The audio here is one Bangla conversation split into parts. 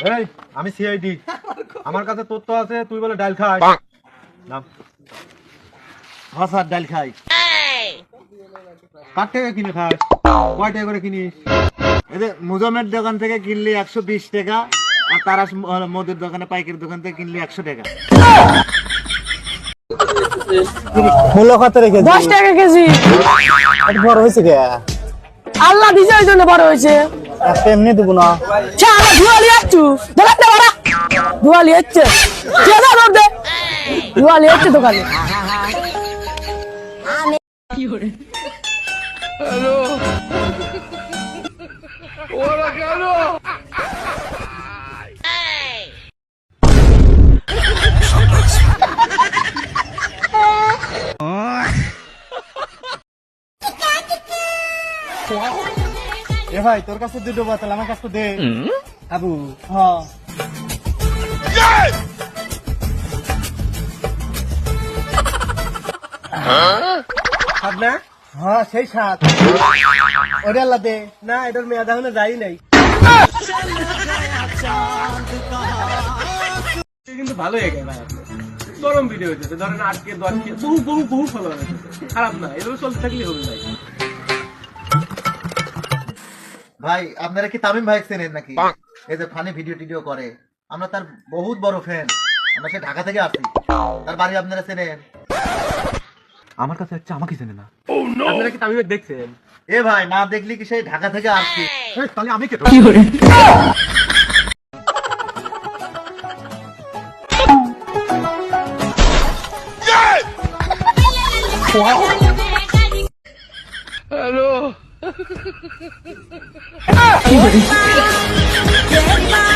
এই আমি সিআইডি, আমার কাছে তথ্য আছে তুই বলে ডাল খাস। নাম হ্যাঁ স্যার, ডাল খাই। কার টাকা কিনে খাস? কয় টাকা করে কিনিস? এদের মুজামের দোকান থেকে কিনলে 120 টাকা, আর তারা মদের দোকানে পাইকারি দোকান থেকে কিনলে 100 টাকা। মূল্য কত রেখেছি? 10 টাকা কেজি। এটা বড় হয়েছে কে? আল্লাহ দিছে ওই জন্য বড় হয়েছে। একটা এমনি দেবো না। চালা দুয়ালি আচ্ছু দোকান দে বড় দুয়ালি আচ্ছে কে দা দে দুয়ালি আচ্ছে দোকানে। কি করে হ্যালো ওরা কেন এ ভাই, তোর কাছে দুটো বোতল, আমার কাছে দে। আবু খাব না? হ্যাঁ সেই সাত ওটা আল্লাহ দে। না, এটার মেয়াদ এখনো যাই নাই। কিন্তু ভালোই এগে ভাই, গরম ভিডিও হইতেছে, ধরেন 8 কে 10 কে বহু ফলোয়ার হইতেছে, খারাপ না, এভাবে চলতে থাকলে হবে ভাই। ভাই আপনারা কি তামিম ভাই চেনেন নাকি? এই যে ফানি ভিডিও টিডিও করে, আমরা তার বহুত বড় ফ্যান। আমরা সে ঢাকা থেকে আসি, তার বাড়ি আপনারা চেনেন? আমার কাছে হচ্ছে আমাকে চেনে না। আপনারা কি তামিমের দেখছেন? এ ভাই, না দেখলি কি সেই ঢাকা থেকে আসছি? তাহলে আমি কে? কি করে হ্যালো কি করে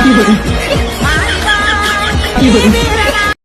কি করে কি করে